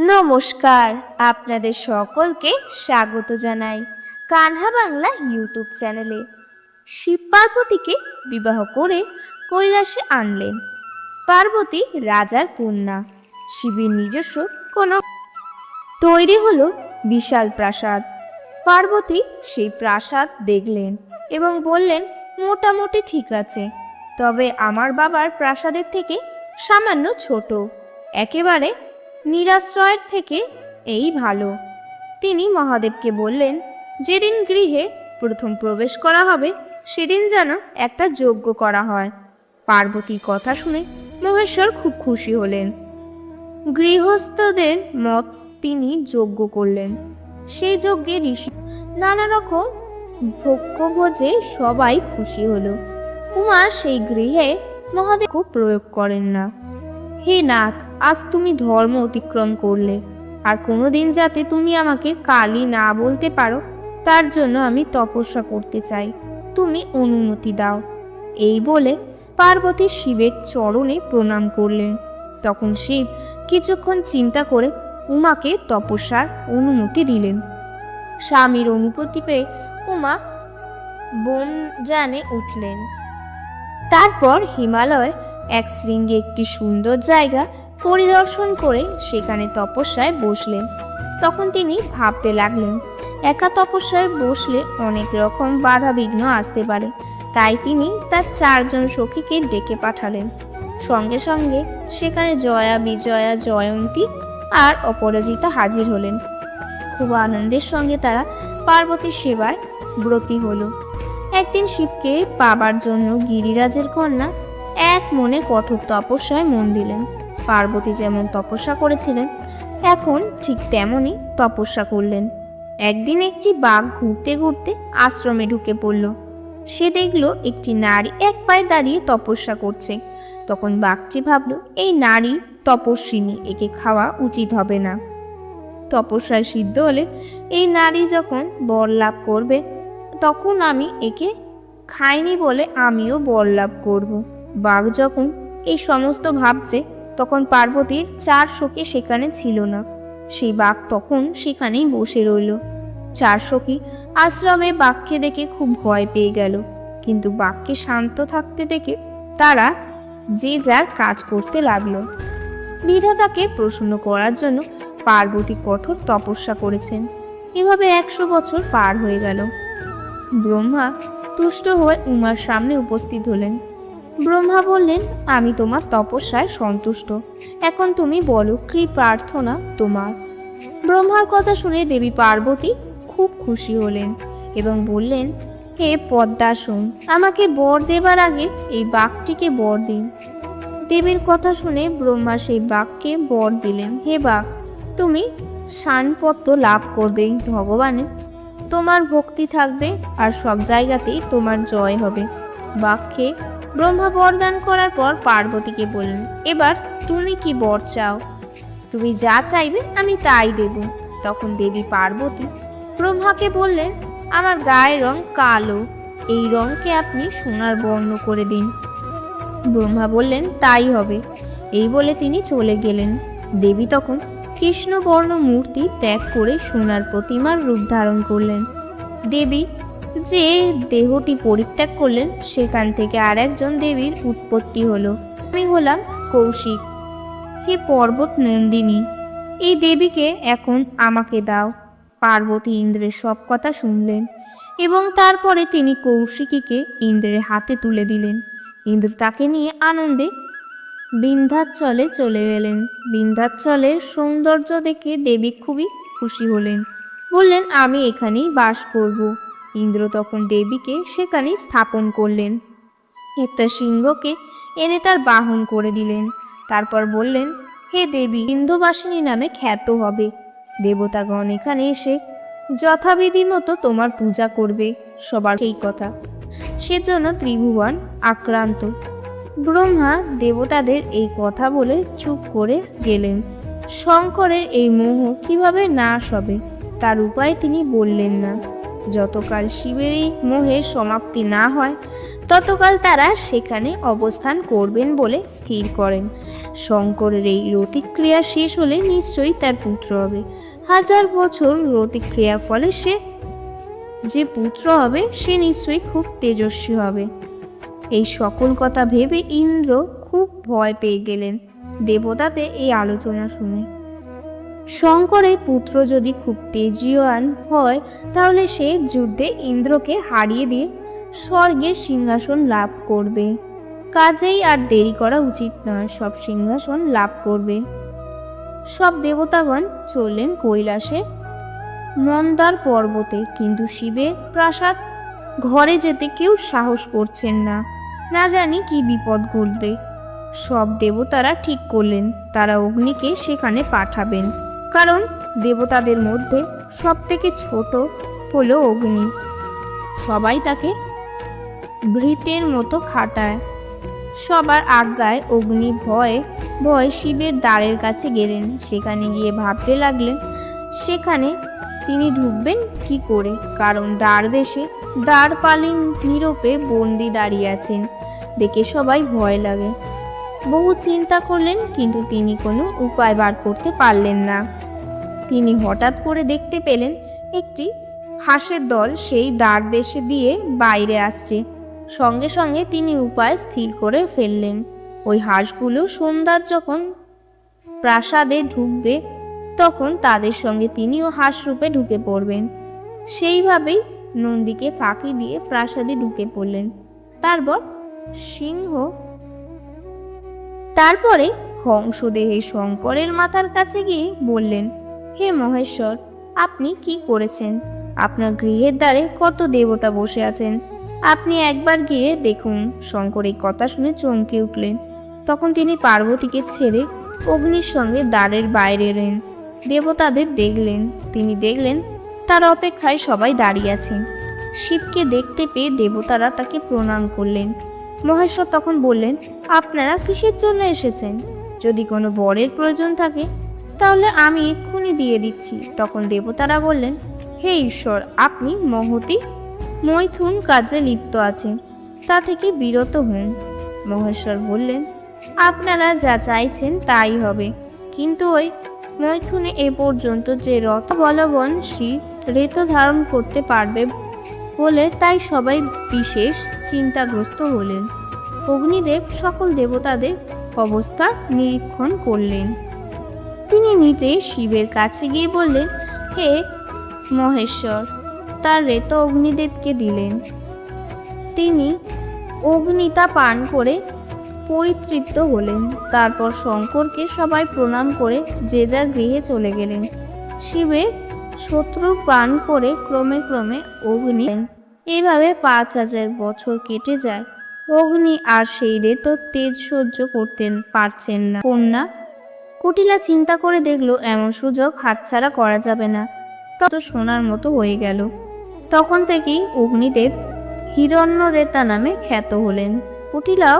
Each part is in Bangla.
নমস্কার, আপনাদের সকলকে স্বাগত জানাই কানহা বাংলা ইউটিউব চ্যানেলে। শিব পার্বতীকে বিবাহ করে কৈলাসে আনলেন। পার্বতী রাজার কন্যা, শিবের নিজস্ব কোনো তৈরি হলো বিশাল প্রাসাদ। পার্বতী সেই প্রাসাদ দেখলেন এবং বললেন, মোটামুটি ঠিক আছে, তবে আমার বাবার প্রাসাদের থেকে সামান্য ছোট, একেবারে নিরাশ্রয়ের থেকে এই ভালো। তিনি মহাদেবকে বললেন, যেদিন গৃহে প্রথম প্রবেশ করা হবে সেদিন যেন একটা যজ্ঞ করা হয়। পার্বতীর কথা শুনে মহেশ্বর খুব খুশি হলেন। গৃহস্থদের মত তিনি যজ্ঞ করলেন। সেই যজ্ঞে ঋষি নানা রকম ভোগ্যভোজে সবাই খুশি হলো। উমা সেই গৃহে মহাদেব প্রয়োগ করেন না। হে নাথ, আজ তুমি ধর্ম অতিক্রম করলে, আর কোনোদিন যাতে তুমি আমাকে কালী না বলতে পারো তার জন্য আমি তপস্যা করতে চাই, তুমি অনুমতি দাও। এই বলে পার্বতী শিবের চরণে প্রণাম করলেন। তখন শিব কিছুক্ষণ চিন্তা করে উমাকে তপস্যার অনুমতি দিলেন। স্বামীর অনুমতি পেয়ে উমা বনযানে উঠলেন। তারপর হিমালয় এক শৃঙ্গে একটি সুন্দর জায়গা পরিদর্শন করে সেখানে তপস্যায় বসলেন। তখন তিনি ভাবতে লাগলেন, একা তপস্যায় বসলে অনেক রকম বাধা বিঘ্ন আসতে পারে। তাই তিনি তার 4 জন সখীকে ডেকে পাঠালেন। সঙ্গে সঙ্গে সেখানে জয়া, বিজয়া, জয়ন্তী আর অপরাজিতা হাজির হলেন। খুব আনন্দের সঙ্গে তারা পার্বতীর সেবায় ব্রতী হলো। একদিন শিবকে পাবার জন্য গিরিরাজের কন্যা এক মনে কঠোর তপস্যায় মন দিলেন। পার্বতী যেমন তপস্যা করেছিলেন এখন ঠিক তেমনই তপস্যা করলেন। একদিন একটি বাঘ ঘুরতে ঘুরতে আশ্রমে ঢুকে পড়ল। সে দেখল একটি নারী এক পায়ে দাঁড়িয়ে তপস্যা করছে। তখন বাঘটি ভাবল, এই নারী তপস্বিনী, একে খাওয়া উচিত হবে না। তপস্যায় সিদ্ধ হলে এই নারী যখন বর লাভ করবে তখন আমি একে খাইনি বলে আমিও বর লাভ করব। বাঘ যখন এই সমস্ত ভাবছে তখন পার্বতীর 4 সখী সেখানে ছিল না। সেই বাঘ তখন সেখানেই বসে রইল। 4 সখী আশ্রমে বাঘকে দেখে খুব ভয় পেয়ে গেল, কিন্তু বাঘকে শান্ত থাকতে দেখে তারা যে যার কাজ করতে লাগলো। বিধাতাকে প্রসন্ন করার জন্য পার্বতী কঠোর তপস্যা করেছেন। এভাবে 100 বছর পার হয়ে গেল। ব্রহ্মা তুষ্ট হয়ে উমার সামনে উপস্থিত হলেন। ব্রহ্মা বললেন, আমি তোমার তপস্যায় সন্তুষ্ট, এখন তুমি বলো কি প্রার্থনা তোমার। ব্রহ্মার কথা শুনে দেবী পার্বতী খুব খুশি হলেন এবং বললেন, হে পদ্মাসন, আমাকে বর দেবার আগে এই বাঘটিকে বর দিন। দেবীর কথা শুনে ব্রহ্মা সেই বাঘকে বর দিলেন। হে বাঘ, তুমি শানপত্র লাভ করবে ভগবানের, তোমার ভক্তি থাকবে আর সব জায়গাতেই তোমার জয় হবে। বাঘকে ব্রহ্মা বরদান করার পর পার্বতীকে বললেন, এবার তুমি কি বর চাও? তুমি যা চাইবে আমি তাই দেব। তখন দেবী পার্বতী ব্রহ্মাকে বললেন, আমার গায়ের রং কালো, এই রংকে আপনি সোনার বর্ণ করে দিন। ব্রহ্মা বললেন, তাই হবে। এই বলে তিনি চলে গেলেন। দেবী তখন কৃষ্ণবর্ণ মূর্তি ত্যাগ করে সোনার প্রতিমার রূপ ধারণ করলেন। দেবী যে দেহটি পরিত্যাগ করলেন সেখান থেকে আরেকজন দেবীর উৎপত্তি হলো। আমি হলাম কৌশিক। হে পর্বত নন্দিনী, এই দেবীকে এখন আমাকে দাও। পার্বতী ইন্দ্রের সব কথা শুনলেন এবং তারপরে তিনি কৌশিকীকে ইন্দ্রের হাতে তুলে দিলেন। ইন্দ্র তাকে নিয়ে আনন্দে বিন্ধ্যাচলে চলে গেলেন। বিন্ধ্যাচলের সৌন্দর্য দেখে দেবী খুবই খুশি হলেন, বললেন, আমি এখানেই বাস করব। ইন্দ্র তখন দেবীকে সেখানেই স্থাপন করলেন। একটা সিংহকে এনে তার বাহন করে দিলেন। তারপর বললেন, হে দেবী, বিন্ধ্যবাসিনী নামে খ্যাত হবে। দেবতাগণ এখানে এসে যথাবিধি মতো তোমার পূজা করবে। সবার সেই কথা, সেজন্য ত্রিভুবন আক্রান্ত। ব্রহ্মা দেবতাদের এই কথা বলে চুপ করে গেলেন। শঙ্করের এই মোহ কিভাবে নাশ হবে তার উপায় তিনি বললেন না। যতকাল শিবের এই মোহের সমাপ্তি না হয় ততকাল তারা সেখানে অবস্থান করবেন বলে স্থির করেন। শঙ্করের এই রতিক্রিয়া শেষ হলে নিশ্চয়ই তার পুত্র হবে। 1000 বছর রতিক্রিয়ার ফলে যে পুত্র হবে সে নিশ্চয়ই খুব তেজস্বী হবে। এই সকল কথা ভেবে ইন্দ্র খুব ভয় পেয়ে গেলেন দেবতাতে এই আলোচনা শুনে। শঙ্করের পুত্র যদি খুব তেজীয়ান হয় তাহলে সে যুদ্ধে ইন্দ্রকে হারিয়ে দিয়ে স্বর্গের সিংহাসন লাভ করবে। কাজেই আর দেরি করা উচিত নয়, সব সিংহাসন লাভ করবে। সব দেবতাগণ চললেন কৈলাসে মন্দার পর্বতে, কিন্তু শিবের প্রাসাদ ঘরে যেতে কেউ সাহস করছেন না, না জানি কি বিপদ ঘটবে। সব দেবতারা ঠিক করলেন তারা অগ্নিকে সেখানে পাঠাবেন, কারণ দেবতাদের মধ্যে সব থেকে ছোট হলো অগ্নি। সবাই তাকে ভৃতের মতো খাটায়। সবার আজ্ঞায় অগ্নি ভয়ে শিবের দ্বারের কাছে গেলেন। সেখানে গিয়ে ভাবতে লাগলেন সেখানে তিনি ঢুকবেন কি করে, কারণ দ্বারপালিন নীরবে বন্দি দাঁড়িয়ে আছেন দেখে সবাই ভয় লাগে। বহু চিন্তা করলেন কিন্তু তিনি কোনো উপায় বার করতে পারলেন না। তিনি হঠাৎ করে দেখতে পেলেন একটি হাঁসের দল সেই দ্বার দেশে দিয়ে বাইরে আসছে। সঙ্গে সঙ্গে তিনি উপায় স্থির করে ফেললেন। ওই হাঁসগুলো সন্ধ্যার যখন প্রাসাদে ঢুকবে তখন তাদের সঙ্গে তিনিও হাঁস রূপে ঢুকে পড়বেন। সেইভাবেই নন্দীকে ফাঁকি দিয়ে প্রাসাদে ঢুকে পড়লেন। তারপরে হংসদেহে শঙ্করের মাথার কাছে গিয়ে বললেন, হে মহেশ্বর, আপনি কি করেছেন? আপনার গৃহের দ্বারে কত দেবতা বসে আছেন, আপনি একবার গিয়ে দেখুন। শঙ্কর এই কথা শুনে চমকে উঠলেন। তখন তিনি পার্বতীকে ছেড়ে অগ্নির সঙ্গে দ্বারের বাইরে এলেন। দেবতাদের দেখলেন, তিনি দেখলেন তার অপেক্ষায় সবাই দাঁড়িয়ে আছেন। শিবকে দেখতে পেয়ে দেবতারা তাকে প্রণাম করলেন। মহেশ্বর তখন বললেন, আপনারা কিসের জন্য এসেছেন? যদি কোনো বরের প্রয়োজন থাকে তাহলে আমি এক্ষুনি দিয়ে দিচ্ছি। তখন দেবতারা বললেন, হে ঈশ্বর, আপনি মৈথুন কাজে লিপ্ত আছেন, তা থেকে বিরত হন। মহেশ্বর বললেন, আপনারা যা চাইছেন তাই হবে, কিন্তু ওই মৈথুনে এ পর্যন্ত যে রথ বলবন শিব ঋত ধারণ করতে পারবে বলে তাই সবাই বিশেষ চিন্তাগ্রস্ত হলেন। অগ্নিদেব সকল দেবতাদের অবস্থা নিরীক্ষণ করলেন। তিনি নিজে শিবের কাছে গিয়ে বললেন, হে মহেশ্বর, তার রেত অগ্নিদেবকে দিলেন। তিনি অগ্নিতা পান করে পরিতৃপ্ত হলেন। তারপর শঙ্করকে সবাই প্রণাম করে যে যার গৃহে চলে গেলেন। শিবের শত্রু পান করে ক্রমে ক্রমে অগ্নি। এইভাবে 5000 বছর কেটে যায়। অগ্নি আর সেই রেত তেজ সহ্য করতে পারছেন না। কন্যা কুটিলা চিন্তা করে দেখলো এমন সুযোগ হাতছাড়া করা যাবে না। তত সোনার মতো হয়ে গেল। তখন থেকেই অগ্নিদেব হিরণ্যরেতা নামে খ্যাত হলেন। কুটিলাও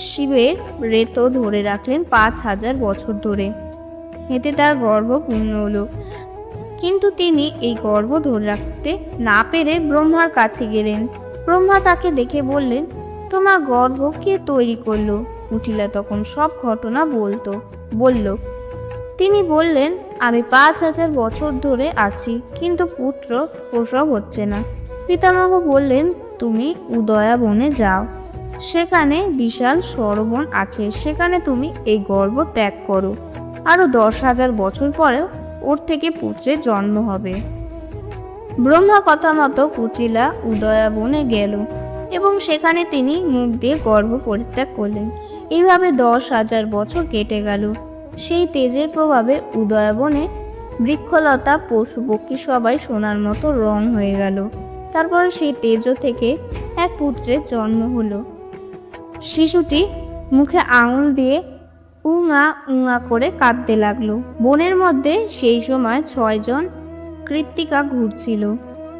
শিবের রেত ধরে রাখলেন 5000 বছর ধরে। এতে তার গর্ব পূর্ণ হলো। কিন্তু তিনি এই গর্ব ধরে রাখতে না পেরে ব্রহ্মার কাছে গেলেন। ব্রহ্মা তাকে দেখে বললেন, তোমার গর্ব কে তৈরি করলো? কুটিলা তখন সব ঘটনা বলল। তিনি বললেন, আমি 5000 বছর ধরে আছি, কিন্তু পুত্র প্রসব হচ্ছে না। পিতামহ বললেন, তুমি উদয়া বনে যাও, সেখানে বিশাল সরোবর আছে, সেখানে তুমি এই গর্ব ত্যাগ করো। আরো 10,000 বছর পরেও ওর থেকে পুত্রের জন্ম হবে। ব্রহ্মা কথা মতো কুটিলা উদয়া বনে গেল এবং সেখানে তিনি মুখ দিয়ে গর্ভ পরিত্যাগ করলেন। এইভাবে 10,000 বছর কেটে গেল। সেই তেজের প্রভাবে উদয়া বনে বৃক্ষলতা পশু পক্ষী সবাই সোনার মতো রং হয়ে গেল। তারপর সেই তেজ থেকে এক পুত্রের জন্ম হলো। শিশুটি মুখে আঙুল দিয়ে উঙা উঙা করে কাঁদতে লাগলো। বনের মধ্যে সেই সময় 6 জন কৃত্তিকা ঘুরছিল।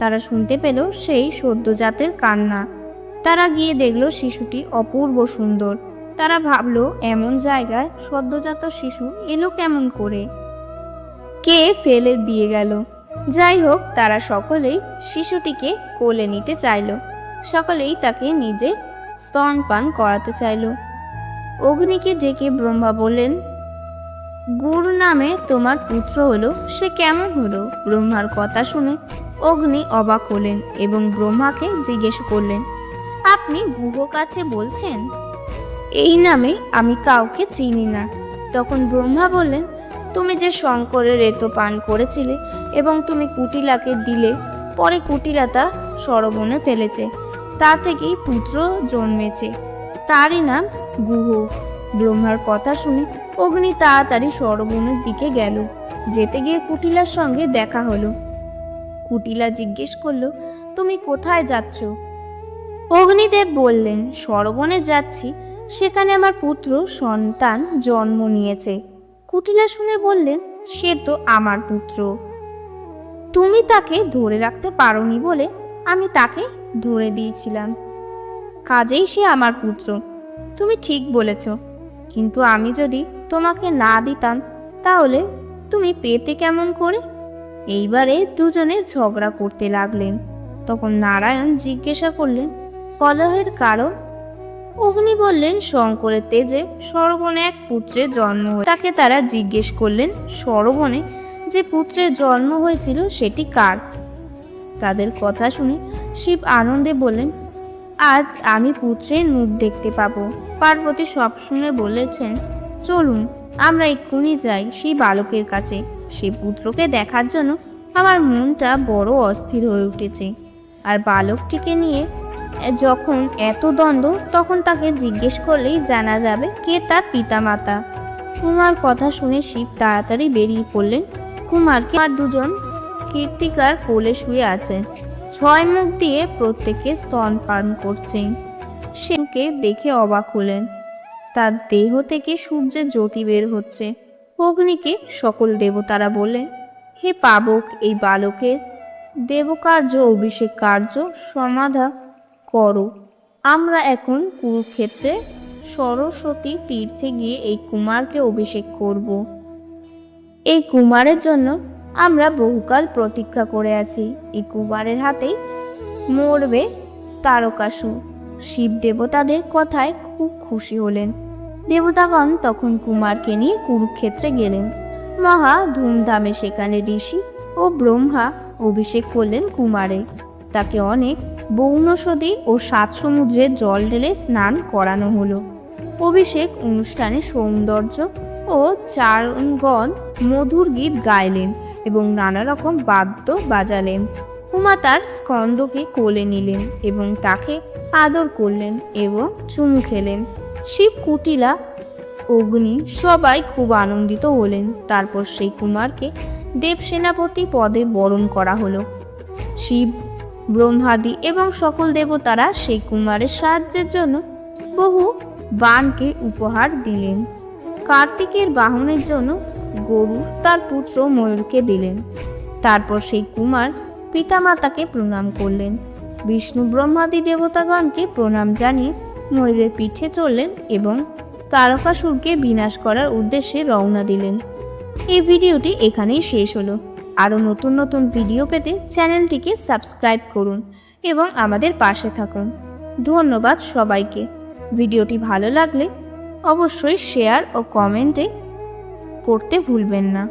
তারা শুনতে পেল সেই সদ্যজাতের কান্না। তারা গিয়ে দেখলো শিশুটি অপূর্ব সুন্দর। তারা ভাবলো এমন জায়গায় সদ্যজাত শিশু এলো কেমন করে, কে ফেলে দিয়ে গেল। যাই হোক, তারা সকলেই শিশুটিকে কোলে নিতে চাইল। সকলেই তাকে নিজে স্তনপান করাতে চাইল। অগ্নিকে ডেকে ব্রহ্মা বললেন, গুরু নামে তোমার পুত্র হলো, সে কেমন হলো? ব্রহ্মার কথা শুনে অগ্নি অবাক হলেন এবং ব্রহ্মাকে জিজ্ঞেস করলেন, আপনি গুহ কাছে বলছেন? এই নামে আমি কাউকে চিনি না। তখন ব্রহ্মা বললেন, তুমি যে শঙ্করের রেতো পান করেছিলে এবং তুমি কুটিলাকে দিলে, পরে কুটিলা তা সরবনে ফেলেছে, তা থেকেই পুত্র জন্মেছে, তারই নাম গুহ। ব্রহ্মার কথা শুনে অগ্নি তাড়াতাড়ি সরবনের দিকে গেল। যেতে গিয়ে কুটিলার সঙ্গে দেখা হলো। কুটিলা জিজ্ঞেস করলো, তুমি কোথায় যাচ্ছ? অগ্নিদেব বললেন, সরবনে যাচ্ছি, সেখানে আমার পুত্র সন্তান জন্ম নিয়েছে। কুটিলা শুনে বললেন, সে তো আমার পুত্র, তুমি তাকে ধরে রাখতে পারোনি বলে আমি তাকে ধরে দিয়েছিলাম, কাজেই সে আমার পুত্র। তুমি ঠিক বলেছ, কিন্তু আমি যদি তোমাকে না দিতাম তাহলে তুমি পেতে কেমন করে? এইবারে দুজনে ঝগড়া করতে লাগলেন। তখন নারায়ণ জিজ্ঞাসা করলেন, কলহের কারণ? অগ্নি বললেন, শঙ্করের তেজে সরবনে এক পুত্রের জন্ম হয়েছে। তাকে তারা জিজ্ঞেস করলেন, সরবনে যে পুত্রের জন্ম হয়েছিল সেটি কার? তাদের কথা শুনে শিব আনন্দে বললেন, আজ আমি পুত্রের মুখ দেখতে পাবো। পার্বতী সব শুনে বলেছেন, চলুন আমরা এক্ষুনি যাই সেই বালকের কাছে। সেই পুত্রকে দেখার জন্য আমার মনটা বড় অস্থির হয়ে উঠেছে। আর বালকটিকে নিয়ে যখন এত দ্বন্দ্ব, তখন তাকে জিজ্ঞেস করলেই জানা যাবে কে তার পিতামাতা। কুমার কথা শুনে শিব তাড়াতাড়ি বেরিয়ে পড়লেন। কুমারকে আর দুজন কীর্তিকার কোলে শুয়ে আছেন, 6 মুখ দিয়ে প্রত্যেকে স্তনপান করছেন। সেকে দেখে অবাক হলেন। তার দেহ থেকে সূর্যের জ্যোতি বের হচ্ছে। অগ্নিকে সকল দেবতারা বললেন, হে পাবক, এই বালকের দেবকার্য অভিষেক কার্য সমাধা করো। আমরা এখন কুরুক্ষেত্রে সরস্বতী তীর্থে গিয়ে এই কুমারকে অভিষেক করব। এই কুমারের জন্য আমরা বহুকাল প্রতীক্ষা করে আছি। এই কুমারের হাতেই মরবে তারকাসুর। শিব দেবতাদের কথায় খুব খুশি হলেন। দেবতাগণ তখন কুমারকে নিয়ে কুরুক্ষেত্রে গেলেন। মহা ধুমধামে সেখানে ঋষি ও ব্রহ্মা অভিষেক করলেন কুমারে। তাকে অনেক বৌনৌষধি ও 7 সমুদ্রের জল ঢেলে স্নান করানো হলো। অভিষেক অনুষ্ঠানে সৌন্দর্য ও চারণগণ মধুর গীত গাইলেন এবং নানা রকম বাদ্য বাজালেন। উমা তার স্কন্দকে কোলে নিলেন এবং তাকে আদর করলেন এবং চুমু খেলেন। শিব, কুটিলা, অগ্নি সবাই খুব আনন্দিত হলেন। তারপর সেই কুমারকে দেবসেনাপতি পদে বরণ করা হলো। শিব, ব্রহ্মাদি এবং সকল দেবতারা সেই কুমারের সাহায্যের জন্য বহু বাণকে উপহার দিলেন। কার্তিকের বাহনের জন্য গরু তার পুত্র ময়ূরকে দিলেন। তারপর সেই কুমার পিতামাতাকে প্রণাম করলেন। বিষ্ণু, ব্রহ্মাদি দেবতাগণকে প্রণাম জানিয়ে ময়ূরের পিঠে চললেন এবং তারকাসুরকে বিনাশ করার উদ্দেশ্যে রওনা দিলেন। এই ভিডিওটি এখানেই শেষ হলো। আরও নতুন নতুন ভিডিও পেতে চ্যানেলটিকে সাবস্ক্রাইব করুন এবং আমাদের পাশে থাকুন। ধন্যবাদ সবাইকে। ভিডিওটি ভালো লাগলে অবশ্যই শেয়ার ও কমেন্টে করতে ভুলবেন না।